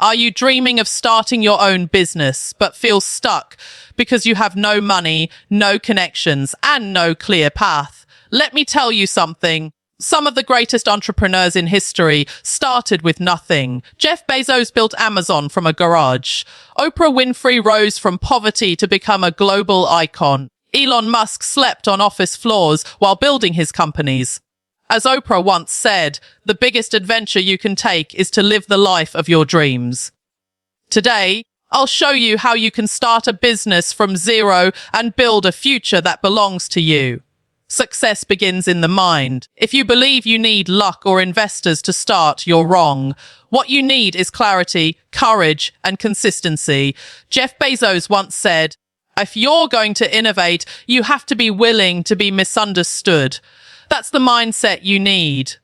Are you dreaming of starting your own business, but feel stuck because you have no money, no connections, and no clear path? Let me tell you something. Some of the greatest entrepreneurs in history started with nothing. Jeff Bezos built Amazon from a garage. Oprah Winfrey rose from poverty to become a global icon. Elon Musk slept on office floors while building his companies. As Oprah once said, the biggest adventure you can take is to live the life of your dreams. Today, I'll show you how you can start a business from zero and build a future that belongs to you. Success begins in the mind. If you believe you need luck or investors to start, you're wrong. What you need is clarity, courage, and consistency. Jeff Bezos once said, if you're going to innovate, you have to be willing to be misunderstood. That's the mindset you need.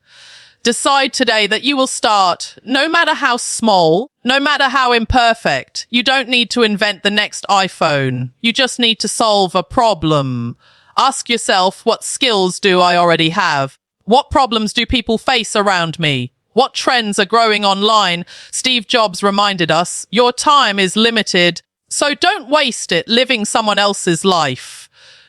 Decide today that you will start, no matter how small, no matter how imperfect. You don't need to invent the next iPhone. You just need to solve a problem. Ask yourself, what skills do I already have? What problems do people face around me? What trends are growing online? Steve Jobs reminded us, your time is limited, so don't waste it living someone else's life.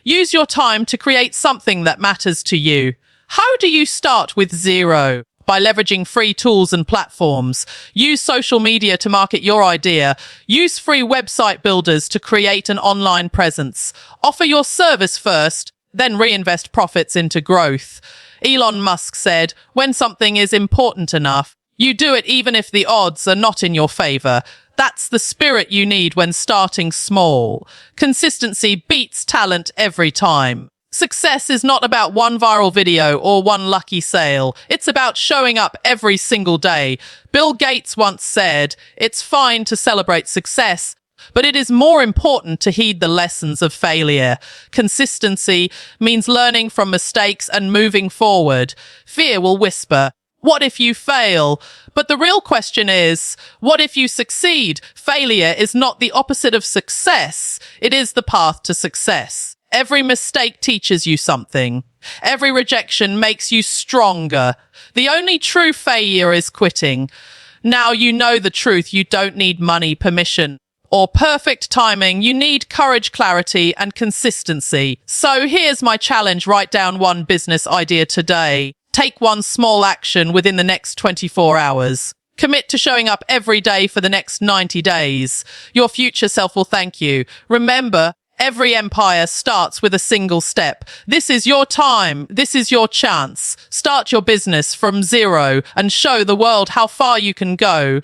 Use your time to create something that matters to you. How do you start with zero? By leveraging free tools and platforms. Use social media to market your idea. Use free website builders to create an online presence. Offer your service first, then reinvest profits into growth. Elon Musk said, when something is important enough, you do it even if the odds are not in your favor. That's the spirit you need when starting small. Consistency beats talent every time. Success is not about one viral video or one lucky sale. It's about showing up every single day. Bill Gates once said, it's fine to celebrate success, but it is more important to heed the lessons of failure. Consistency means learning from mistakes and moving forward. Fear will whisper, what if you fail? But the real question is, what if you succeed? Failure is not the opposite of success. It is the path to success. Every mistake teaches you something. Every rejection makes you stronger. The only true failure is quitting. Now you know the truth. You don't need money, permission, or perfect timing. You need courage, clarity, and consistency. So here's my challenge. Write down one business idea today. Take one small action within the next 24 hours. Commit to showing up every day for the next 90 days. Your future self will thank you. Remember, every empire starts with a single step. This is your time. This is your chance. Start your business from zero and show the world how far you can go.